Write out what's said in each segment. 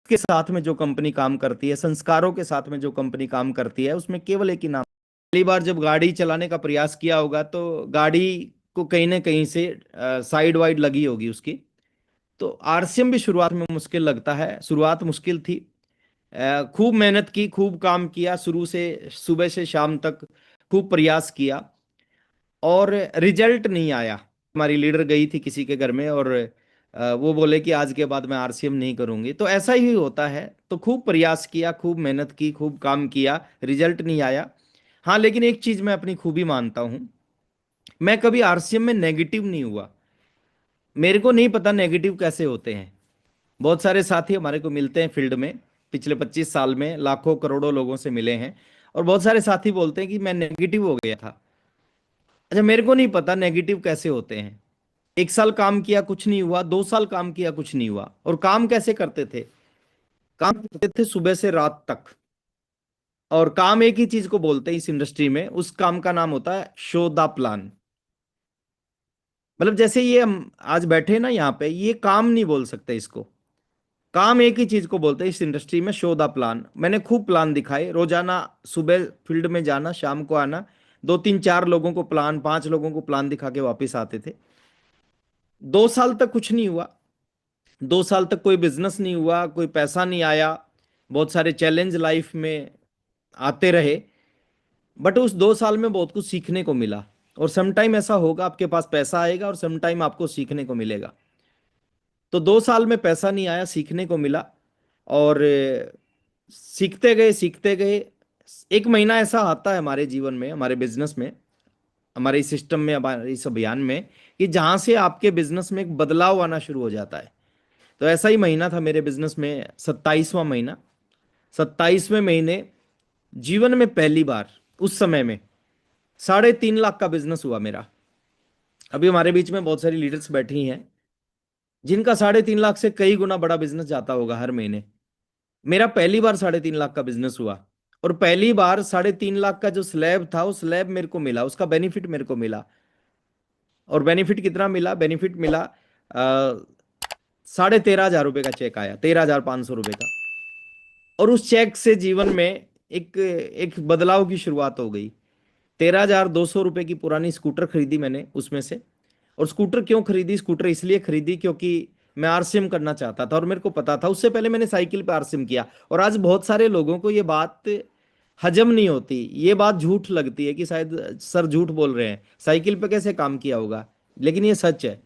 के साथ में जो कंपनी काम करती है, संस्कारों के साथ में जो कंपनी काम करती है, उसमें केवल एक ही नाम। पहली बार जब गाड़ी चलाने का प्रयास किया होगा तो गाड़ी को कहीं ना कहीं से साइड वाइड लगी होगी उसकी। तो आरसीएम भी शुरुआत में मुश्किल लगता है, शुरुआत मुश्किल थी। खूब मेहनत की, खूब काम किया, शुरू से सुबह से शाम तक खूब प्रयास किया और रिजल्ट नहीं आया। हमारी लीडर गई थी किसी के घर में और वो बोले कि आज के बाद मैं आरसीएम नहीं करूंगी। तो ऐसा ही होता है। तो खूब प्रयास किया, खूब मेहनत की, खूब काम किया, रिजल्ट नहीं आया। हाँ, लेकिन एक चीज मैं अपनी खूबी मानता हूं, मैं कभी आरसीएम में नेगेटिव नहीं हुआ। मेरे को नहीं पता नेगेटिव कैसे होते हैं। बहुत सारे साथी हमारे को मिलते हैं फील्ड में, पिछले 25 साल में लाखों करोड़ों लोगों से मिले हैं, और बहुत सारे साथी बोलते हैं कि मैं नेगेटिव हो गया था। अच्छा, मेरे को नहीं पता नेगेटिव कैसे होते हैं। 1 साल काम किया कुछ नहीं हुआ, 2 साल काम किया कुछ नहीं हुआ। और काम कैसे करते थे? काम करते थे सुबह से रात तक। और काम एक ही चीज को बोलते हैं इस इंडस्ट्री में, उस काम का नाम होता है शो द प्लान। मतलब जैसे ये हम आज बैठे ना यहाँ पे, ये काम नहीं बोल सकते इसको। काम एक ही चीज को बोलते हैं इस इंडस्ट्री में, शो द प्लान। मैंने खूब प्लान दिखाए, रोजाना सुबह फील्ड में जाना, शाम को आना, 2 3 4 लोगों को प्लान, 5 लोगों को प्लान दिखा के वापिस आते थे। 2 साल तक कुछ नहीं हुआ। 2 साल तक कोई बिजनेस नहीं हुआ, कोई पैसा नहीं आया। बहुत सारे चैलेंज लाइफ में आते रहे। बट उस 2 साल में बहुत कुछ सीखने को मिला। और सम टाइम ऐसा होगा आपके पास पैसा आएगा और सम टाइम आपको सीखने को मिलेगा। तो 2 साल में पैसा नहीं आया, सीखने को मिला। और सीखते गए सीखते गए। एक महीना ऐसा आता है हमारे जीवन में, हमारे बिजनेस में, हमारे इस सिस्टम में, हमारे इस अभियान में, कि जहां से आपके बिजनेस में एक बदलाव आना शुरू हो जाता है। तो ऐसा ही महीना था मेरे बिजनेस में, 27वां महीना। 27वें महीने जीवन में पहली बार उस समय में 3.5 लाख का बिजनेस हुआ मेरा। अभी हमारे बीच में बहुत सारी लीडर्स बैठी हैं जिनका 3.5 लाख से कई गुना बड़ा बिजनेस जाता होगा हर महीने। मेरा पहली बार 3.5 लाख का बिजनेस हुआ। और पहली बार 3.5 लाख का जो स्लैब था, वो स्लैब मेरे को मिला, उसका बेनिफिट मेरे को मिला। और बेनिफिट कितना मिला? बेनिफिट मिला 13,500 रुपये का चेक आया, 13,500 रुपये का। और उस चेक से जीवन में एक एक बदलाव की शुरुआत हो गई। 13,200 रुपये की पुरानी स्कूटर खरीदी मैंने उसमें से। और स्कूटर क्यों खरीदी? स्कूटर इसलिए खरीदी क्योंकि मैं आरसीएम करना चाहता था और मेरे को पता था। उससे पहले मैंने साइकिल पे आरसीएम किया। और आज बहुत सारे लोगों को ये बात हजम नहीं होती, ये बात झूठ लगती है कि शायद सर झूठ बोल रहे हैं, साइकिल पे कैसे काम किया होगा। लेकिन ये सच है।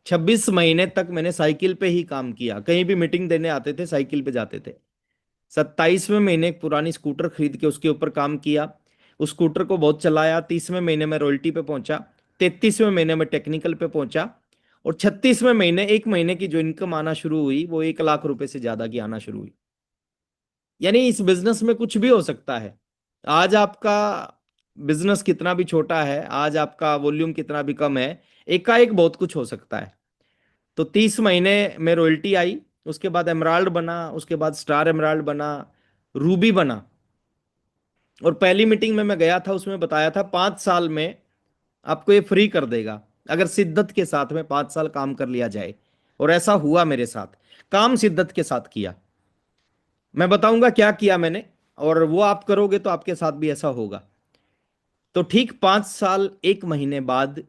26 महीने तक मैंने साइकिल पे ही काम किया, कहीं भी मीटिंग देने आते थे साइकिल पे जाते थे। 27वें महीने एक पुरानी स्कूटर खरीद के उसके ऊपर काम किया। उस स्कूटर को बहुत चलाया। 30वें महीने में रॉयल्टी पे पहुंचा। 33वें महीने में टेक्निकल पे पहुंचा। और 36वें महीने, एक महीने की जो इनकम आना शुरू हुई, वो 1 लाख रुपए से ज्यादा की आना शुरू हुई। यानी इस बिजनेस में कुछ भी हो सकता है। आज आपका बिजनेस कितना भी छोटा है, आज आपका वॉल्यूम कितना भी कम है, एकाएक बहुत कुछ हो सकता है। तो 30 महीने में रॉयल्टी आई, उसके बाद एमराल्ड बना, उसके बाद स्टार एमराल्ड बना, रूबी बना। और पहली मीटिंग में मैं गया था, उसमें बताया था 5 साल में आपको ये फ्री कर देगा अगर शिद्दत के साथ में 5 साल काम कर लिया जाए। और ऐसा हुआ मेरे साथ। काम शिद्दत के साथ किया। मैं बताऊंगा क्या किया मैंने, और वो आप करोगे तो आपके साथ भी ऐसा होगा। तो ठीक 5 साल 1 महीने बाद,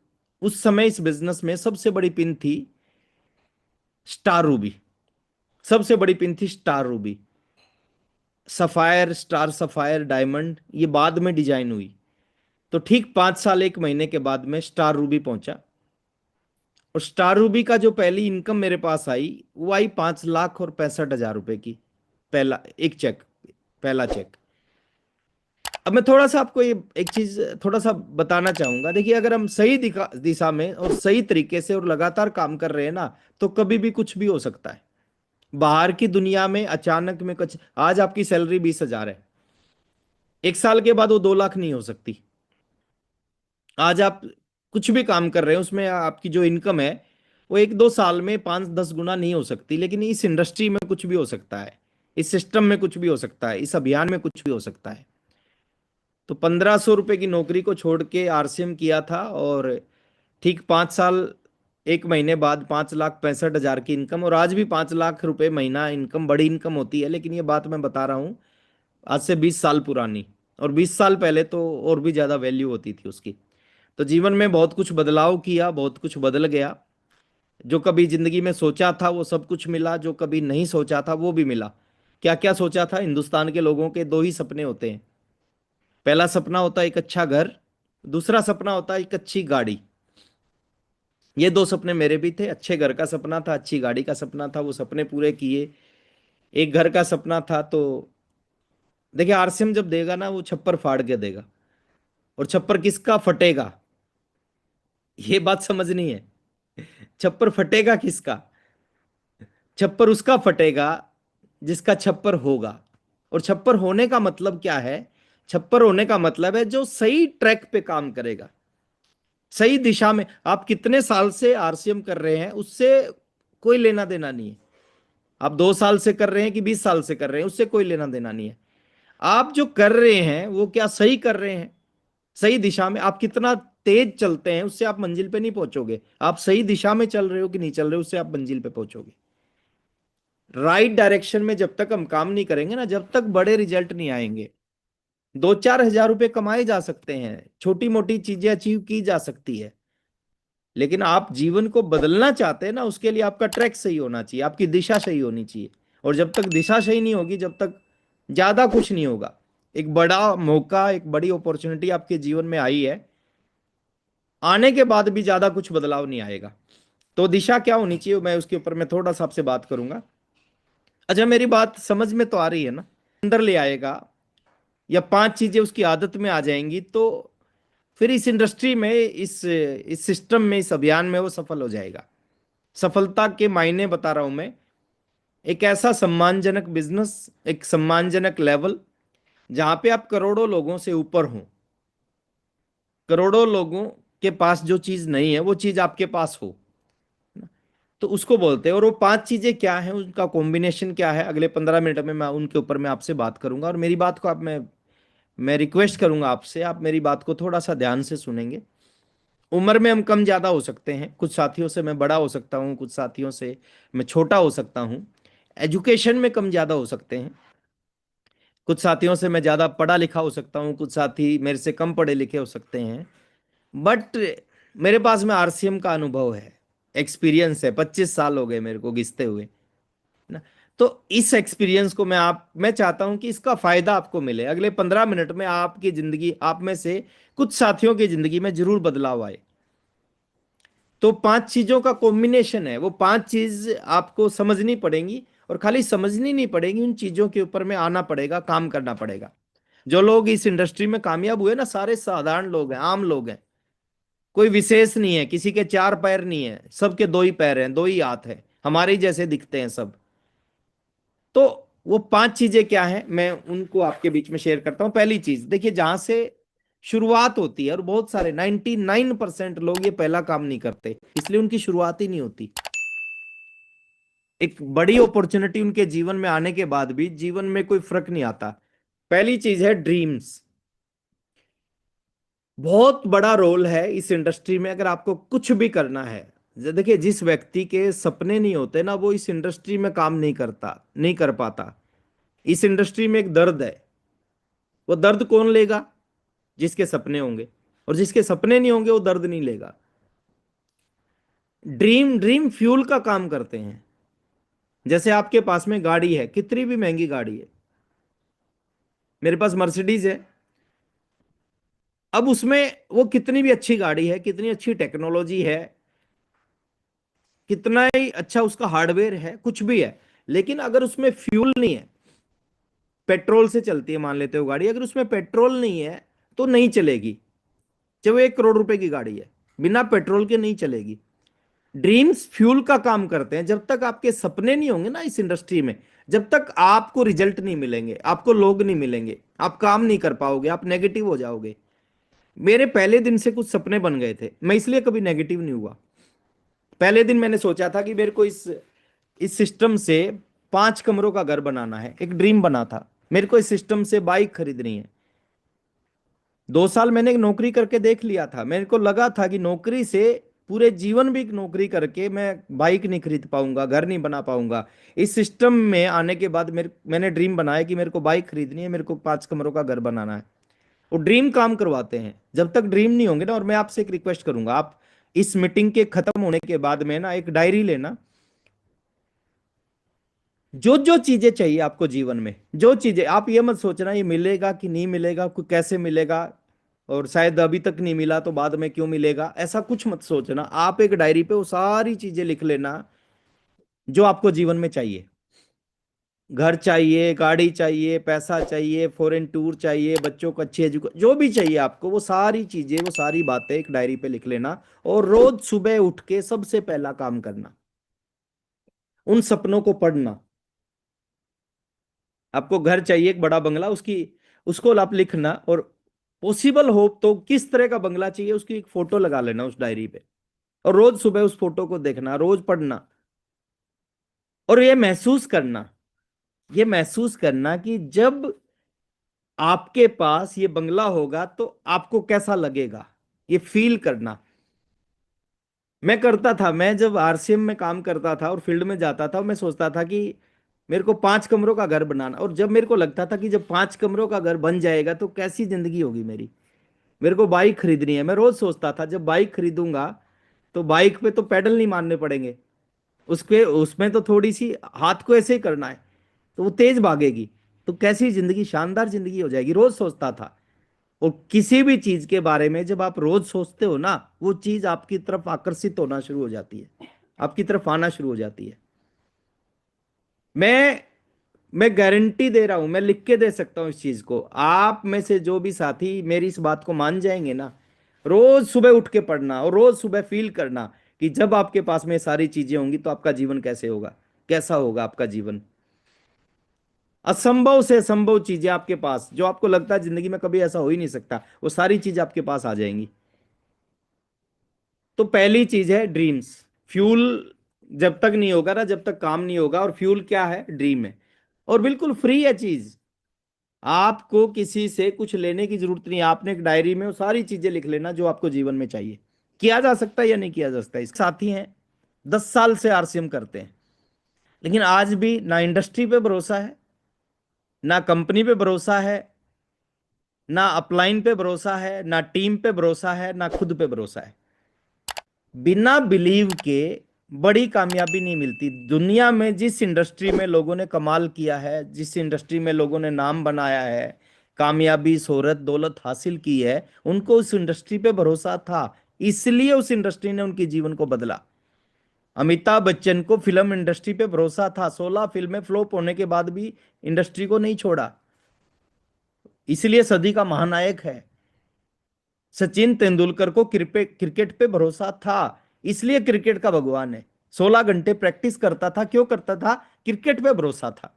उस समय इस बिजनेस में सबसे बड़ी पिन थी स्टार रूबी। सबसे बड़ी पिन थी star Ruby. Sapphire, star sapphire, diamond, ये बाद में डिजाइन हुई। तो ठीक 5 साल 1 महीने के बाद में स्टार रूबी पहुंचा। और स्टार रूबी का जो पहली इनकम मेरे पास आई, वो आई 5,65,हजार रुपए की। पहला एक चेक, पहला चेक। अब मैं थोड़ा सा आपको ये एक चीज थोड़ा सा बताना चाहूंगा। देखिए, अगर हम सही दिशा में और सही तरीके से और लगातार काम कर रहे हैं ना, तो कभी भी कुछ भी हो सकता है। बाहर की दुनिया में अचानक में कुछ, आज आपकी सैलरी 20,000 है, 1 साल के बाद वो 2 लाख नहीं हो सकती। आज आप कुछ भी काम कर रहे हैं, उसमें आपकी जो इनकम है वो 1 2 साल में 5 10 गुना नहीं हो सकती। लेकिन इस इंडस्ट्री में कुछ भी हो सकता है, इस सिस्टम में कुछ भी हो सकता है, इस अभियान में कुछ भी हो सकता है। तो 1,500 रुपए की नौकरी को छोड़ के आरसीएम किया था। और ठीक 5 साल एक महीने बाद 5,65,000 की इनकम, और आज भी 5 लाख रुपए महीना इनकम बड़ी इनकम होती है। लेकिन ये बात मैं बता रहा हूँ आज से 20 साल पुरानी, और 20 साल पहले तो और भी ज्यादा वैल्यू होती थी उसकी। तो जीवन में बहुत कुछ बदलाव किया, बहुत कुछ बदल गया। जो कभी जिंदगी में सोचा था वो सब कुछ मिला, जो कभी नहीं सोचा था वो भी मिला। क्या क्या सोचा था? हिंदुस्तान के लोगों के दो ही सपने होते हैं। पहला सपना होता है एक अच्छा घर, दूसरा सपना होता है एक अच्छी गाड़ी। ये दो सपने मेरे भी थे। अच्छे घर का सपना था, अच्छी गाड़ी का सपना था, वो सपने पूरे किए। एक घर का सपना था तो देखिए, आरसीएम जब देगा ना वो छप्पर फाड़ के देगा। और छप्पर किसका फटेगा, ये बात समझनी है। छप्पर फटेगा किसका? छप्पर उसका फटेगा जिसका छप्पर होगा। और छप्पर होने का मतलब क्या है? छप्पर होने का मतलब है जो सही ट्रैक पे काम करेगा, सही दिशा में। आप कितने साल से आरसीएम कर रहे हैं उससे कोई लेना देना नहीं है। आप 2 साल से कर रहे हैं कि 20 साल से कर रहे हैं, उससे कोई लेना देना नहीं है। आप जो कर रहे हैं वो क्या सही कर रहे हैं, सही दिशा में? आप कितना तेज चलते हैं उससे आप मंजिल पे नहीं पहुंचोगे। आप सही दिशा में चल रहे हो कि नहीं चल रहे हो, उससे आप मंजिल पे पहुंचोगे। राइट डायरेक्शन में जब तक हम काम नहीं करेंगे ना, जब तक बड़े रिजल्ट नहीं आएंगे। 2-4 हज़ार रुपए कमाए जा सकते हैं, छोटी मोटी चीजें अचीव की जा सकती है। लेकिन आप जीवन को बदलना चाहते हैं ना, उसके लिए आपका ट्रैक सही होना चाहिए, आपकी दिशा सही होनी चाहिए। और जब तक दिशा सही नहीं होगी, जब तक ज्यादा कुछ नहीं होगा। एक बड़ा मौका, एक बड़ी अपॉर्चुनिटी आपके जीवन में आई है, आने के बाद भी ज्यादा कुछ बदलाव नहीं आएगा। तो दिशा क्या होनी चाहिए, मैं उसके ऊपर मैं थोड़ा सा आपसे बात करूंगा। अच्छा, मेरी बात समझ में तो आ रही है ना? अंदर ले आएगा या 5 चीजें उसकी आदत में आ जाएंगी तो फिर इस इंडस्ट्री में, इस सिस्टम में, इस अभियान में वो सफल हो जाएगा। सफलता के मायने बता रहा हूं मैं। एक ऐसा सम्मानजनक बिजनेस, एक सम्मानजनक लेवल जहां पे आप करोड़ों लोगों से ऊपर हो। करोड़ों लोगों के पास जो चीज नहीं है वो चीज आपके पास हो, तो उसको बोलते हैं। और वो 5 चीजें क्या हैं, उनका कॉम्बिनेशन क्या है, अगले 15 मिनट में मैं उनके ऊपर मैं आपसे बात करूंगा। और मेरी बात को आप मैं रिक्वेस्ट करूंगा आपसे, आप मेरी बात को थोड़ा सा ध्यान से सुनेंगे। उम्र में हम कम ज्यादा हो सकते हैं, कुछ साथियों से मैं बड़ा हो सकता हूँ, कुछ साथियों से मैं छोटा हो सकता हूँ। एजुकेशन में कम ज्यादा हो सकते हैं, कुछ साथियों से मैं ज्यादा पढ़ा लिखा हो सकता हूँ, कुछ साथी मेरे से कम पढ़े लिखे हो सकते हैं। बट मेरे पास में आरसीएम का अनुभव है, एक्सपीरियंस है। 25 साल हो गए मेरे को घिसते हुए ना। तो इस एक्सपीरियंस को मैं चाहता हूं कि इसका फायदा आपको मिले। अगले 15 मिनट में आपकी जिंदगी, आप में से कुछ साथियों की जिंदगी में जरूर बदलाव आए। तो 5 चीजों का कॉम्बिनेशन है, वो 5 चीज आपको समझनी पड़ेंगी। और खाली समझनी नहीं पड़ेगी, उन चीजों के ऊपर में आना पड़ेगा, काम करना पड़ेगा। जो लोग इस इंडस्ट्री में कामयाब हुए ना, सारे साधारण लोग हैं, आम लोग हैं। कोई विशेष नहीं है, किसी के 4 पैर नहीं है, सबके 2 ही पैर हैं, 2 ही हाथ हैं, हमारे ही जैसे दिखते हैं सब। तो वो 5 चीजें क्या हैं, मैं उनको आपके बीच में शेयर करता हूं। पहली चीज देखिए, जहां से शुरुआत होती है, और बहुत सारे 99% लोग ये पहला काम नहीं करते, इसलिए उनकी शुरुआत ही नहीं होती। एक बड़ी अपॉर्चुनिटी उनके जीवन में आने के बाद भी जीवन में कोई फर्क नहीं आता। पहली चीज है ड्रीम्स। बहुत बड़ा रोल है इस इंडस्ट्री में, अगर आपको कुछ भी करना है। देखिए, जिस व्यक्ति के सपने नहीं होते ना, वो इस इंडस्ट्री में काम नहीं करता, नहीं कर पाता। इस इंडस्ट्री में एक दर्द है। वो दर्द कौन लेगा? जिसके सपने होंगे। और जिसके सपने नहीं होंगे वो दर्द नहीं लेगा। ड्रीम ड्रीम फ्यूल का काम करते हैं। जैसे आपके पास में गाड़ी है, कितनी भी महंगी गाड़ी है, मेरे पास मर्सिडीज है। अब उसमें वो कितनी भी अच्छी गाड़ी है, कितनी अच्छी टेक्नोलॉजी है, कितना ही अच्छा उसका हार्डवेयर है, कुछ भी है, लेकिन अगर उसमें फ्यूल नहीं है, पेट्रोल से चलती है मान लेते हो गाड़ी, अगर उसमें पेट्रोल नहीं है तो नहीं चलेगी। चाहे वो 1 करोड़ रुपए की गाड़ी है, बिना पेट्रोल के नहीं चलेगी। ड्रीम्स फ्यूल का काम करते हैं। जब तक आपके सपने नहीं होंगे ना इस इंडस्ट्री में, जब तक आपको रिजल्ट नहीं मिलेंगे, आपको लोग नहीं मिलेंगे, आप काम नहीं कर पाओगे, आप नेगेटिव हो जाओगे। मेरे पहले दिन से कुछ सपने बन गए थे, मैं इसलिए कभी नेगेटिव नहीं हुआ। पहले दिन मैंने सोचा था कि मेरे को इस सिस्टम से 5 कमरों का घर बनाना है, एक ड्रीम बना था। मेरे को इस सिस्टम से बाइक खरीदनी है। 2 साल मैंने एक नौकरी करके देख लिया था, मेरे को लगा था कि नौकरी से पूरे जीवन भी नौकरी करके मैं बाइक नहीं खरीद पाऊंगा, घर नहीं बना पाऊंगा। इस सिस्टम में आने के बाद मैंने ड्रीम बनाया कि मेरे को बाइक खरीदनी है, मेरे को 5 कमरों का घर बनाना है। वो ड्रीम काम करवाते हैं। जब तक ड्रीम नहीं होंगे ना, और मैं आपसे एक रिक्वेस्ट करूंगा, आप इस मीटिंग के खत्म होने के बाद में ना एक डायरी लेना, जो जो चीजें चाहिए आपको जीवन में, जो चीजें, आप ये मत सोचना ये मिलेगा कि नहीं मिलेगा, आपको कैसे मिलेगा, और शायद अभी तक नहीं मिला तो बाद में क्यों मिलेगा, ऐसा कुछ मत सोचना। आप एक डायरी पे वो सारी चीजें लिख लेना जो आपको जीवन में चाहिए। घर चाहिए, गाड़ी चाहिए, पैसा चाहिए, फॉरेन टूर चाहिए, बच्चों को अच्छी एजुकेशन, जो भी चाहिए आपको, वो सारी चीजें, वो सारी बातें एक डायरी पे लिख लेना। और रोज सुबह उठ के सबसे पहला काम करना, उन सपनों को पढ़ना। आपको घर चाहिए, एक बड़ा बंगला, उसकी, उसको आप लिखना, और पॉसिबल हो तो किस तरह का बंगला चाहिए उसकी एक फोटो लगा लेना उस डायरी पे, और रोज सुबह उस फोटो को देखना, रोज पढ़ना। और ये महसूस करना कि जब आपके पास ये बंगला होगा तो आपको कैसा लगेगा, ये फील करना। मैं करता था, मैं जब आरसीएम में काम करता था और फील्ड में जाता था, मैं सोचता था कि मेरे को 5 कमरों का घर बनाना, और जब मेरे को लगता था कि जब 5 कमरों का घर बन जाएगा तो कैसी जिंदगी होगी मेरी, मेरे को बाइक खरीदनी है, मैं रोज सोचता था जब बाइक खरीदूंगा तो बाइक पे तो पेडल नहीं मारने पड़ेंगे, उसके उसमें तो थोड़ी सी हाथ को ऐसे ही करना है तो वो तेज भागेगी, तो कैसी जिंदगी, शानदार जिंदगी हो जाएगी, रोज सोचता था। और किसी भी चीज के बारे में जब आप रोज सोचते हो ना, वो चीज आपकी तरफ आकर्षित होना शुरू हो जाती है, आपकी तरफ आना शुरू हो जाती है। मैं मैं गारंटी दे रहा हूं, मैं लिख के दे सकता हूं इस चीज को, आप में से जो भी साथी मेरी इस बात को मान जाएंगे ना, रोज सुबह उठ के पढ़ना और रोज सुबह फील करना कि जब आपके पास में सारी चीजें होंगी तो आपका जीवन कैसे होगा, कैसा होगा आपका जीवन। असंभव से असंभव चीजें आपके पास, जो आपको लगता है जिंदगी में कभी ऐसा हो ही नहीं सकता, वो सारी चीजें आपके पास आ जाएंगी। तो पहली चीज है ड्रीम्स। फ्यूल जब तक नहीं होगा ना, जब तक काम नहीं होगा, और फ्यूल क्या है, ड्रीम है। और बिल्कुल फ्री है चीज, आपको किसी से कुछ लेने की जरूरत नहीं है। आपने एक डायरी में वो सारी चीजें लिख लेना जो आपको जीवन में चाहिए। किया जा सकता है या नहीं किया जा सकता, इसके साथी हैं 10 साल से आरसीएम करते हैं, लेकिन आज भी ना इंडस्ट्री पे भरोसा है, ना कंपनी पे भरोसा है, ना अपलाइन पे भरोसा है, ना टीम पे भरोसा है, ना खुद पे भरोसा है। बिना बिलीव के बड़ी कामयाबी नहीं मिलती। दुनिया में जिस इंडस्ट्री में लोगों ने कमाल किया है, जिस इंडस्ट्री में लोगों ने नाम बनाया है, कामयाबी, शोहरत, दौलत हासिल की है, उनको उस इंडस्ट्री पे भरोसा था, इसलिए उस इंडस्ट्री ने उनके जीवन को बदला। अमिताभ बच्चन को फिल्म इंडस्ट्री पे भरोसा था, 16 फिल्में फ्लॉप होने के बाद भी इंडस्ट्री को नहीं छोड़ा, इसलिए सदी का महानायक है। सचिन तेंदुलकर को क्रिकेट पे भरोसा था, इसलिए क्रिकेट का भगवान है। 16 घंटे प्रैक्टिस करता था, क्यों करता था, क्रिकेट पे भरोसा था।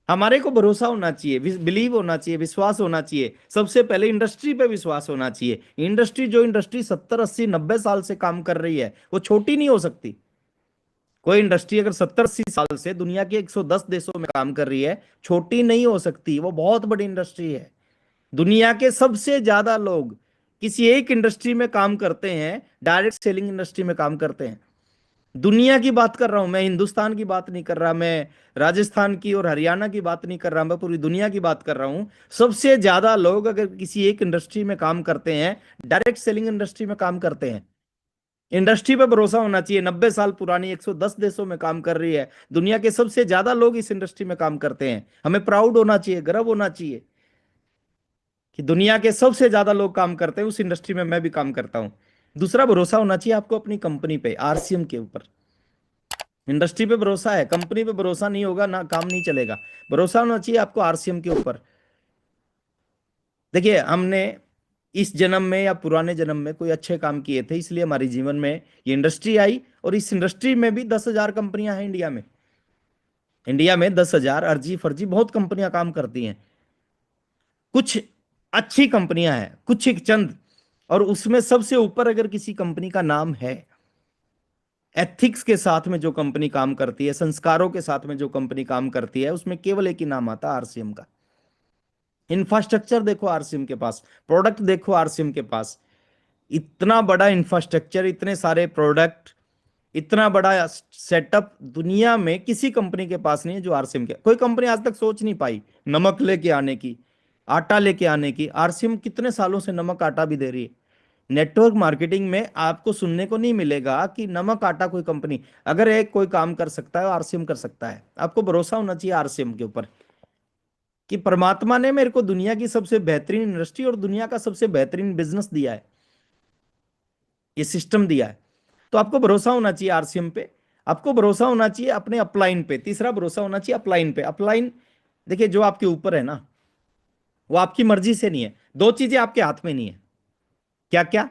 हमारे को भरोसा होना चाहिए, बिलीव होना चाहिए, विश्वास होना चाहिए। सबसे पहले इंडस्ट्री पे विश्वास होना चाहिए। जो इंडस्ट्री 70 80 90 साल से काम कर रही है वो छोटी नहीं हो सकती। कोई इंडस्ट्री अगर 70 80 साल से दुनिया के 110 देशों में काम कर रही है, छोटी नहीं हो सकती, वो बहुत बड़ी इंडस्ट्री है। दुनिया के सबसे ज्यादा लोग किसी एक इंडस्ट्री में काम करते हैं, डायरेक्ट सेलिंग इंडस्ट्री में काम करते हैं। दुनिया की बात कर रहा हूं मैं, हिंदुस्तान की बात नहीं कर रहा मैं, राजस्थान की और हरियाणा की बात नहीं कर रहा मैं, पूरी दुनिया की बात कर रहा हूं। सबसे ज्यादा लोग अगर किसी एक इंडस्ट्री में काम करते हैं, डायरेक्ट सेलिंग इंडस्ट्री में काम करते हैं। इंडस्ट्री पे भरोसा होना चाहिए। 90 साल पुरानी 110 देशों में काम कर रही है, दुनिया के सबसे ज्यादा लोग इस इंडस्ट्री में काम करते हैं। हमें प्राउड होना चाहिए, गर्व होना चाहिए कि दुनिया के सबसे ज्यादा लोग काम करते हैं, उस इंडस्ट्री में मैं भी काम करता हूं। दूसरा, भरोसा होना चाहिए आपको अपनी कंपनी पे, आरसीएम के ऊपर। इंडस्ट्री पे भरोसा है, कंपनी पे भरोसा नहीं होगा ना, काम नहीं चलेगा। भरोसा होना चाहिए आपको आरसीएम के ऊपर। देखिए, हमने इस जन्म में या पुराने जन्म में कोई अच्छे काम किए थे, इसलिए हमारे जीवन में ये इंडस्ट्री आई। और इस इंडस्ट्री में भी 10,000 कंपनियां हैं इंडिया में। इंडिया में 10,000 अर्जी फर्जी बहुत कंपनियां काम करती हैं। कुछ अच्छी कंपनियां हैं, कुछ एक चंद, और उसमें सबसे ऊपर अगर किसी कंपनी का नाम है, एथिक्स के साथ में जो कंपनी काम करती है, संस्कारों के साथ में जो कंपनी काम करती है, उसमें केवल एक ही नाम आता है, आरसीएम का। इंफ्रास्ट्रक्चर देखो आरसीएम के पास, प्रोडक्ट देखो आरसीएम के पास, इतना बड़ा इंफ्रास्ट्रक्चर, इतने सारे प्रोडक्ट, इतना बड़ा सेटअप दुनिया में किसी कंपनी के पास नहीं है जो आरसीएम के। कोई कंपनी आज तक सोच नहीं पाई नमक लेके आने की, आटा लेके आने की। आरसीएम कितने सालों से नमक आटा भी दे रही है। नेटवर्क मार्केटिंग में आपको सुनने को नहीं मिलेगा कि नमक आटा कोई कंपनी, अगर एक कोई काम कर सकता है आरसीएम कर सकता है। आपको भरोसा होना चाहिए आरसीएम के ऊपर कि परमात्मा ने मेरे को दुनिया की सबसे बेहतरीन इंडस्ट्री और दुनिया का सबसे बेहतरीन बिजनेस दिया है, ये सिस्टम दिया है। तो आपको भरोसा होना चाहिए आरसीएम पे। आपको भरोसा होना चाहिए अपने अपलाइन पे। तीसरा भरोसा होना चाहिए अपलाइन पे। अपलाइन, देखिए जो आपके ऊपर है ना, वो आपकी मर्जी से नहीं है। दो चीजें आपके हाथ में नहीं है। क्या क्या?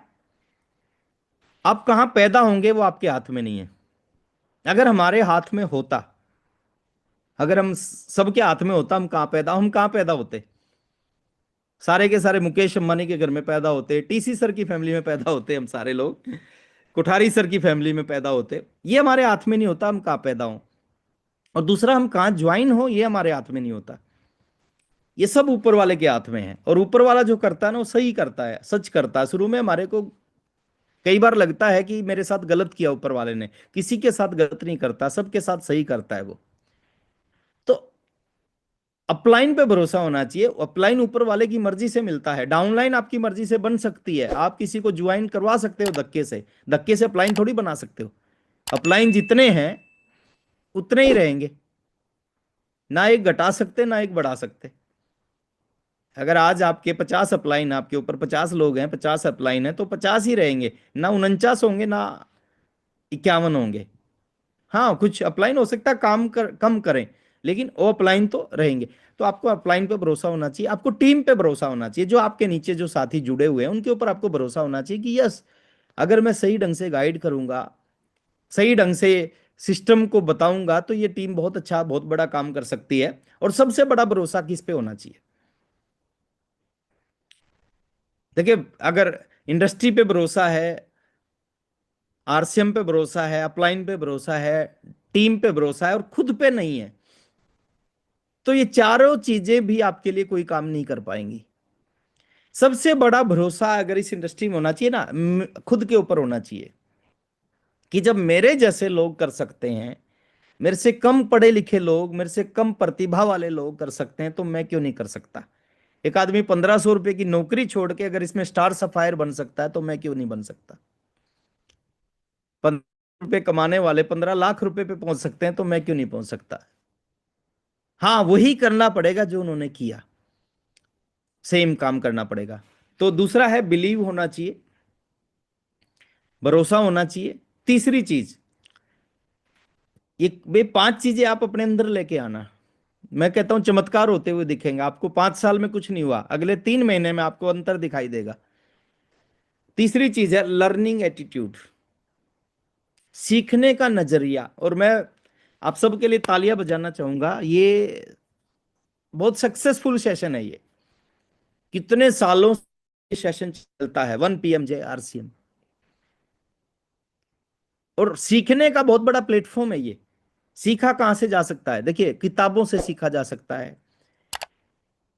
आप कहां पैदा होंगे वो आपके हाथ में नहीं है। अगर हमारे हाथ में होता, अगर हम सबके हाथ में होता, हम कहां पैदा होते? सारे के सारे मुकेश अंबानी के घर में पैदा होते, टीसी सर की फैमिली में पैदा होते, हम सारे लोग कोठारी सर की फैमिली में पैदा होते। ये हमारे हाथ में नहीं होता हम कहां पैदा हों। और दूसरा, हम कहां ज्वाइन हो ये हमारे हाथ में नहीं होता। ये सब ऊपर वाले के हाथ में है। और ऊपर वाला जो करता है ना वो सही करता है, सच करता है। शुरू में हमारे को कई बार लगता है कि मेरे साथ गलत किया ऊपर वाले ने, किसी के साथ गलत नहीं करता, सबके साथ सही करता है वो। तो अपलाइन पे भरोसा होना चाहिए। अपलाइन ऊपर वाले की मर्जी से मिलता है, डाउनलाइन आपकी मर्जी से बन सकती है। आप किसी को ज्वाइन करवा सकते हो धक्के से, धक्के से अपलाइन थोड़ी बना सकते हो। अपलाइन जितने हैं उतने ही रहेंगे, ना एक घटा सकते ना एक बढ़ा सकते। अगर आज आपके 50 अपलाइन, आपके ऊपर 50 लोग हैं, 50 अपलाइन है तो 50 ही रहेंगे, ना 49 होंगे ना 51 होंगे। हाँ, कुछ अपलाइन हो सकता है कम करें, लेकिन वो अपलाइन तो रहेंगे। तो आपको अपलाइन पे भरोसा होना चाहिए। आपको टीम पे भरोसा होना चाहिए। जो आपके नीचे जो साथी जुड़े हुए हैं उनके ऊपर आपको भरोसा होना चाहिए कि यस, अगर मैं सही ढंग से गाइड करूंगा, सही ढंग से सिस्टम को बताऊंगा तो ये टीम बहुत अच्छा, बहुत बड़ा काम कर सकती है। और सबसे बड़ा भरोसा किस पे होना चाहिए? देखिए, अगर इंडस्ट्री पे भरोसा है, आरसीएम पे भरोसा है, अपलाइन पे भरोसा है, टीम पे भरोसा है और खुद पे नहीं है, तो ये चारों चीजें भी आपके लिए कोई काम नहीं कर पाएंगी। सबसे बड़ा भरोसा अगर इस इंडस्ट्री में होना चाहिए ना, खुद के ऊपर होना चाहिए कि जब मेरे जैसे लोग कर सकते हैं, मेरे से कम पढ़े लिखे लोग, मेरे से कम प्रतिभा वाले लोग कर सकते हैं, तो मैं क्यों नहीं कर सकता? एक आदमी 1500 रुपए की नौकरी छोड़ के अगर इसमें स्टार सफायर बन सकता है तो मैं क्यों नहीं बन सकता? 15 रुपए कमाने वाले 15 लाख रुपए पे पहुंच सकते हैं तो मैं क्यों नहीं पहुंच सकता? हाँ, वही करना पड़ेगा जो उन्होंने किया, सेम काम करना पड़ेगा। तो दूसरा है बिलीव होना चाहिए, भरोसा होना चाहिए। तीसरी चीज, ये 5 चीजें आप अपने अंदर लेके आना। मैं कहता हूं चमत्कार होते हुए दिखेंगे आपको। 5 साल में कुछ नहीं हुआ, अगले 3 महीने में आपको अंतर दिखाई देगा। तीसरी चीज है लर्निंग एटीट्यूड, सीखने का नजरिया। और मैं आप सबके लिए तालियां बजाना चाहूंगा, ये बहुत सक्सेसफुल सेशन है। ये कितने सालों से सेशन चलता है, 1 PM JRCM। और सीखने का बहुत बड़ा प्लेटफॉर्म है ये। सीखा कहां से जा सकता है? देखिए, किताबों से सीखा जा सकता है,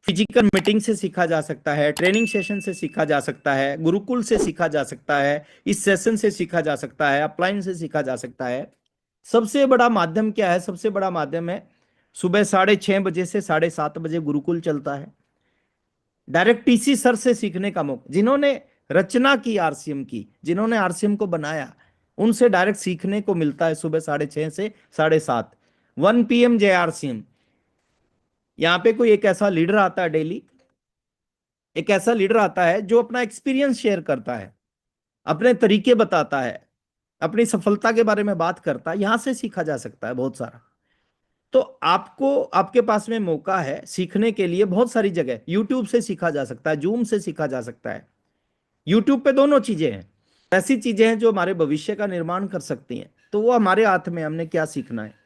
फिजिकल मीटिंग से सीखा जा सकता है, ट्रेनिंग सेशन से सीखा जा सकता है, गुरुकुल से सीखा जा सकता है, इस सेशन से सीखा जा सकता है, अपलाइन से सीखा जा सकता है। सबसे बड़ा माध्यम क्या है? सबसे बड़ा माध्यम है सुबह 6:30 बजे से 7:30 बजे गुरुकुल चलता है। डायरेक्ट टीसी सर से सीखने का मौका, जिन्होंने रचना की आरसीएम की, जिन्होंने आरसीएम को बनाया, उनसे डायरेक्ट सीखने को मिलता है सुबह 6:30 से 7:30। 1 PM JRCM। यहाँ पे कोई एक ऐसा लीडर आता है डेली, एक ऐसा लीडर आता है जो अपना एक्सपीरियंस शेयर करता है, अपने तरीके बताता है, अपनी सफलता के बारे में बात करता है। यहां से सीखा जा सकता है बहुत सारा। तो आपको, आपके पास में मौका है सीखने के लिए बहुत सारी जगह। यूट्यूब से सीखा जा सकता है, जूम से सीखा जा सकता है। यूट्यूब पे दोनों चीजें हैं। ऐसी चीजें हैं जो हमारे भविष्य का निर्माण कर सकती हैं, तो वो हमारे हाथ में, हमने क्या सीखना है।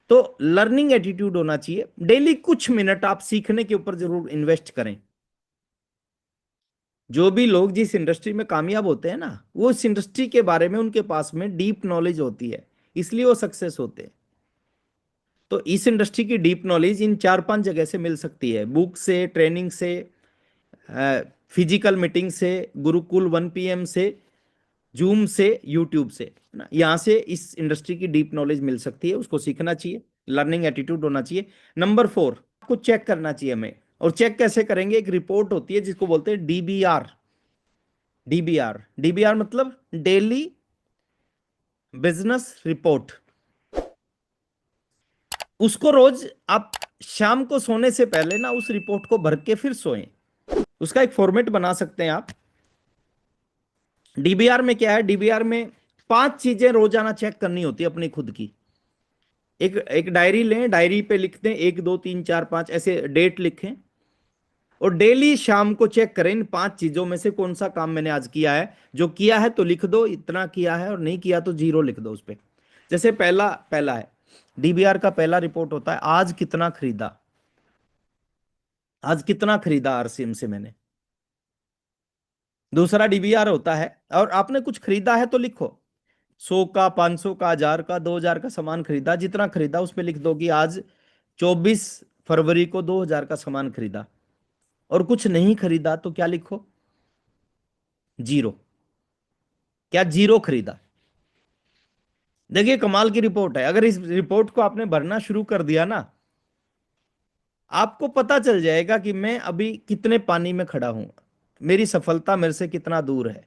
तो लर्निंग एटीट्यूड होना चाहिए। डेली कुछ मिनट आप सीखने के ऊपर जरूर इन्वेस्ट करें। जो भी लोग जिस इंडस्ट्री में कामयाब होते हैं ना, वो इस इंडस्ट्री के बारे में उनके पास में डीप नॉलेज होती है, इसलिए वो सक्सेस होते हैं। तो इस इंडस्ट्री की डीप नॉलेज इन 4-5 जगह से मिल सकती है, बुक से, ट्रेनिंग से, फिजिकल मीटिंग से, गुरुकुल 1 PM से, जूम से, यूट्यूब से, है ना, यहाँ से इस इंडस्ट्री की डीप नॉलेज मिल सकती है। उसको सीखना चाहिए, लर्निंग एटीट्यूड होना चाहिए। नंबर 4, आपको चेक करना चाहिए हमें। और चेक कैसे करेंगे? एक रिपोर्ट होती है जिसको बोलते हैं डीबीआर। डीबीआर, डीबीआर मतलब डेली बिजनेस रिपोर्ट। उसको रोज आप शाम को सोने से पहले ना उस रिपोर्ट को भर के फिर सोएं। उसका एक फॉर्मेट बना सकते हैं आप। डीबीआर में क्या है? डीबीआर में 5 चीजें रोजाना चेक करनी होती है अपनी खुद की। एक एक डायरी लें, डायरी पे लिखते हैं 1 2 3 4 5 ऐसे डेट लिखें, और डेली शाम को चेक करें इन 5 चीजों में से कौन सा काम मैंने आज किया है। जो किया है तो लिख दो इतना किया है, और नहीं किया तो 0 लिख दो उस पे। जैसे पहला पहला है, डीबीआर का पहला रिपोर्ट होता है आज कितना खरीदा। आज कितना खरीदा आरसीएम से मैंने। दूसरा डीबीआर होता है, और आपने कुछ खरीदा है तो लिखो, 100 का, 500 का, 1000 का, 2000 का सामान खरीदा। जितना खरीदा उसमें लिख दो कि आज 24 फरवरी को 2000 का सामान खरीदा। और कुछ नहीं खरीदा तो क्या लिखो? 0। क्या 0 खरीदा? देखिए कमाल की रिपोर्ट है। अगर इस रिपोर्ट को आपने भरना शुरू कर दिया ना, आपको पता चल जाएगा कि मैं अभी कितने पानी में खड़ा हूं, मेरी सफलता मेरे से कितना दूर है,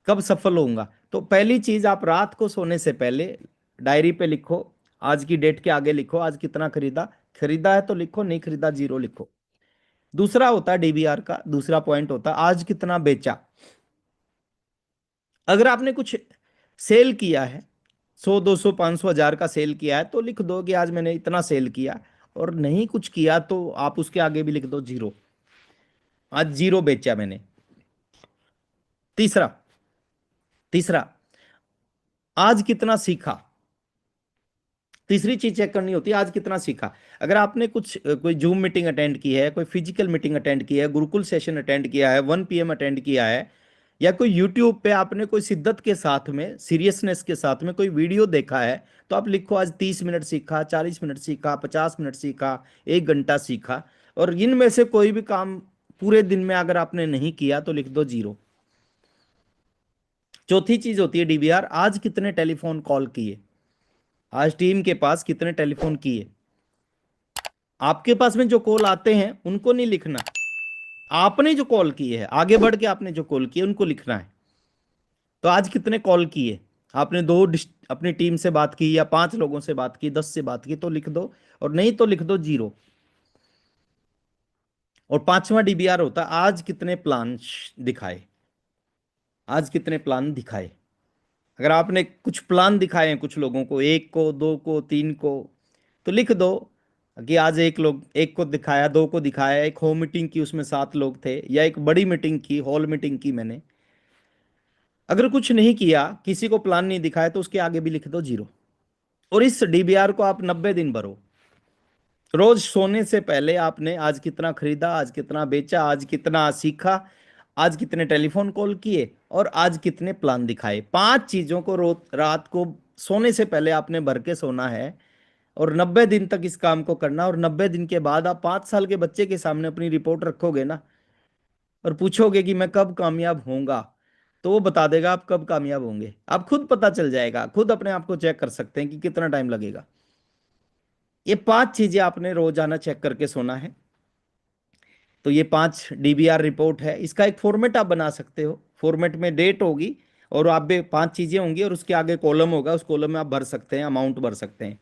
कब सफल होऊंगा। तो पहली चीज, आप रात को सोने से पहले डायरी पे लिखो, आज की डेट के आगे लिखो आज कितना खरीदा। खरीदा है तो लिखो, नहीं खरीदा 0 लिखो। दूसरा होता है डीबीआर का दूसरा पॉइंट होता है आज कितना बेचा। अगर आपने कुछ सेल किया है, 100 200 500 1000 का सेल किया है तो लिख दो कि आज मैंने इतना सेल किया। और नहीं कुछ किया तो आप उसके आगे भी लिख दो 0, आज 0 बेचा मैंने। तीसरा तीसरा आज कितना सीखा। तीसरी चीज चेक करनी होती है आज कितना सीखा। अगर आपने कुछ कोई जूम मीटिंग अटेंड की है, कोई फिजिकल मीटिंग अटेंड की है, गुरुकुल सेशन अटेंड किया है, 1 PM अटेंड किया है, या कोई यूट्यूब पे आपने कोई शिद्दत के साथ में, सीरियसनेस के साथ में कोई वीडियो देखा है, तो आप लिखो आज 30 मिनट सीखा, 40 मिनट सीखा, 50 मिनट सीखा, 1 घंटा सीखा। और इनमें से कोई भी काम पूरे दिन में अगर आपने नहीं किया तो लिख दो 0। चौथी चीज होती है डीबीआर, आज कितने टेलीफोन कॉल किए। आज टीम के पास कितने टेलीफोन किए। आपके पास में जो कॉल आते हैं उनको नहीं लिखना, आपने जो कॉल किए है, आगे बढ़ के आपने जो कॉल किए उनको लिखना है। तो आज कितने कॉल किए, आपने अपनी टीम से बात की, या 5 लोगों से बात की, 10 से बात की तो लिख दो, और नहीं तो लिख दो 0। और पांचवा डीबीआर होता है आज कितने प्लान दिखाए। आज कितने प्लान दिखाए। अगर आपने कुछ प्लान दिखाए हैं कुछ लोगों को, 1 को, 2 को, 3 को, तो लिख दो कि आज एक को दिखाया, 2 को दिखाया, एक होम मीटिंग की उसमें 7 लोग थे, या एक बड़ी मीटिंग की, हॉल मीटिंग की मैंने। अगर कुछ नहीं किया, किसी को प्लान नहीं दिखाया, तो उसके आगे भी लिख दो 0। और इस डीबीआर को आप 90 दिन भरो। रोज सोने से पहले आपने आज कितना खरीदा, आज कितना बेचा, आज कितना सीखा, आज कितने टेलीफोन कॉल किए, और आज कितने प्लान दिखाए। 5 चीजों को रोज रात को सोने से पहले आपने भर के सोना है, और 90 दिन तक इस काम को करना। और 90 दिन के बाद आप 5 साल के बच्चे के सामने अपनी रिपोर्ट रखोगे ना, और पूछोगे कि मैं कब कामयाब होऊंगा, तो वो बता देगा आप कब कामयाब होंगे। आप खुद पता चल जाएगा, खुद अपने आप को चेक कर सकते हैं कि कितना टाइम लगेगा। ये 5 चीजें आपने रोजाना चेक करके सोना है। तो ये 5 डीबीआर रिपोर्ट है। इसका एक फॉर्मेट आप बना सकते हो। फॉर्मेट में डेट होगी, और आप भी 5 चीजें होंगी, और उसके आगे कॉलम होगा, उस कॉलम में आप भर सकते हैं, अमाउंट भर सकते हैं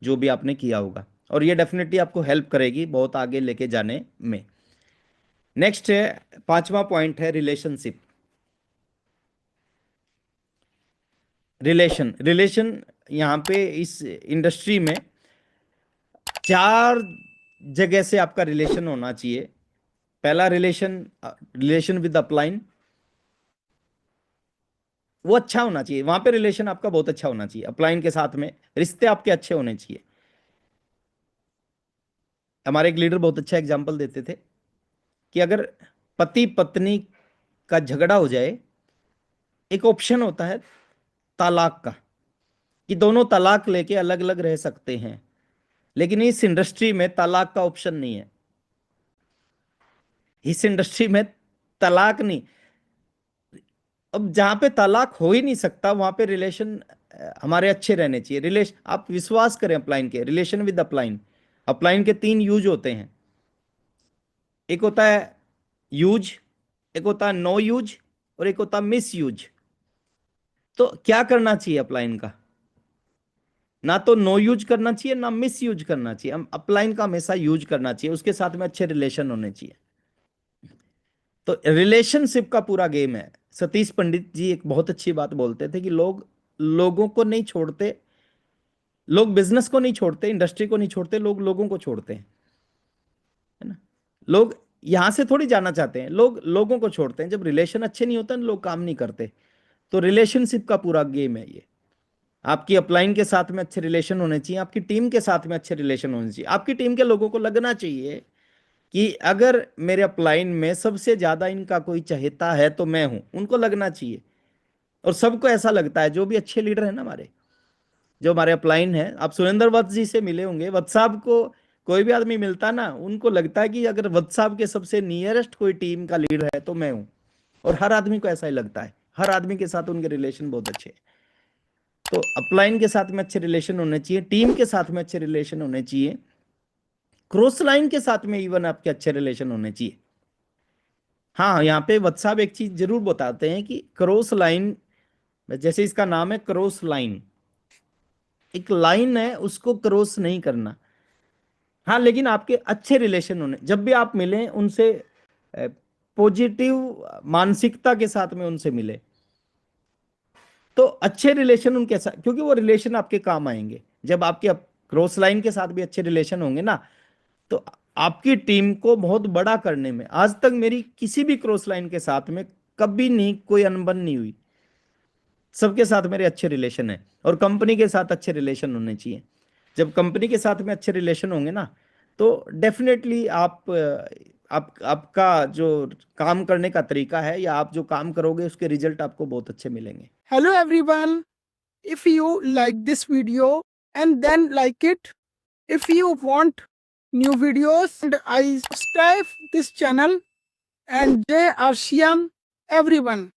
जो भी आपने किया होगा। और ये डेफिनेटली आपको हेल्प करेगी बहुत आगे लेके जाने में। नेक्स्ट है, पांचवा पॉइंट है रिलेशनशिप। रिलेशन रिलेशन यहाँ पे इस इंडस्ट्री में 4 जगह से आपका रिलेशन होना चाहिए। पहला रिलेशन, रिलेशन विद अपलाइन, वो अच्छा होना चाहिए। वहां पे रिलेशन आपका बहुत अच्छा होना चाहिए। अपलाइन के साथ में रिश्ते आपके अच्छे होने चाहिए। हमारे एक लीडर बहुत अच्छा एग्जाम्पल देते थे कि अगर पति पत्नी का झगड़ा हो जाए, एक ऑप्शन होता है तलाक का, कि दोनों तलाक लेके अलग अलग रह सकते हैं। लेकिन इस इंडस्ट्री में तलाक का ऑप्शन नहीं है। इस इंडस्ट्री में तलाक नहीं। अब जहां पे तलाक हो ही नहीं सकता वहां पे रिलेशन हमारे अच्छे रहने चाहिए। रिलेशन, आप विश्वास करें अपलाइन के, रिलेशन विद अपलाइन, अपलाइन के 3 यूज होते हैं। एक होता है यूज, एक होता है नो यूज, और एक होता है मिस यूज। तो क्या करना चाहिए अपलाइन का? ना तो नो यूज करना चाहिए, ना मिस यूज करना चाहिए। हम अपलाइन का हमेशा यूज करना चाहिए, उसके साथ में अच्छे रिलेशन होने चाहिए। तो रिलेशनशिप का पूरा गेम है। सतीश पंडित जी एक बहुत अच्छी बात बोलते थे कि लोग लोगों को नहीं छोड़ते, लोग बिजनेस को नहीं छोड़ते, इंडस्ट्री को नहीं छोड़ते, लोग लोगों को छोड़ते हैं, है ना। लोग यहां से थोड़ी जाना चाहते हैं, लोग लोगों को छोड़ते हैं। जब रिलेशन अच्छे नहीं होते ना, लोग काम नहीं करते। तो रिलेशनशिप का पूरा गेम है ये। आपकी अपलाइन के साथ में अच्छे रिलेशन होने चाहिए, आपकी टीम के साथ में अच्छे रिलेशन होने चाहिए। आपकी टीम के लोगों को लगना चाहिए कि अगर मेरे अपलाइन में सबसे ज्यादा इनका कोई चहेता है तो मैं हूं, उनको लगना चाहिए। और सबको ऐसा लगता है, जो भी अच्छे लीडर है ना हमारे, जो हमारे अपलाइन है, आप सुरेंद्र वत्स जी से मिले होंगे, वत्स साहब को कोई भी आदमी मिलता ना, उनको लगता है कि अगर वत्स साहब के सबसे नियरेस्ट कोई टीम का लीडर है तो मैं हूं। और हर आदमी को ऐसा ही लगता है, हर आदमी के साथ उनके रिलेशन बहुत अच्छे हैं। तो अपलाइन के साथ में अच्छे रिलेशन होने चाहिए, टीम के साथ में अच्छे रिलेशन होने चाहिए, क्रॉस लाइन के साथ में इवन आपके अच्छे रिलेशन होने चाहिए। हाँ, यहाँ पे वत्स साहब एक चीज जरूर बताते हैं कि क्रॉस लाइन, जैसे इसका नाम है क्रॉस लाइन, एक लाइन है, उसको क्रॉस नहीं करना। हाँ, लेकिन आपके अच्छे रिलेशन होने, जब भी आप मिलें उनसे पॉजिटिव मानसिकता के साथ में उनसे मिले, तो अच्छे रिलेशन उनके साथ, क्योंकि वो रिलेशन आपके काम आएंगे। जब आपके क्रॉस लाइन के साथ भी अच्छे रिलेशन होंगे ना, तो आपकी टीम को बहुत बड़ा करने में, आज तक मेरी किसी भी क्रॉस लाइन के साथ में कभी नहीं कोई अनबन नहीं हुई। सबके साथ मेरे अच्छे रिलेशन है, और कंपनी के साथ अच्छे रिलेशन होने चाहिए। जब कंपनी के साथ में अच्छे रिलेशन होंगे ना, तो डेफिनेटली आपका जो काम करने का तरीका है, या आप जो काम करोगे उसके रिजल्ट आपको बहुत अच्छे मिलेंगे। Hello everyone. If you like this video and then like it, if you want new videos, and I subscribe this channel and Jay Arsian everyone.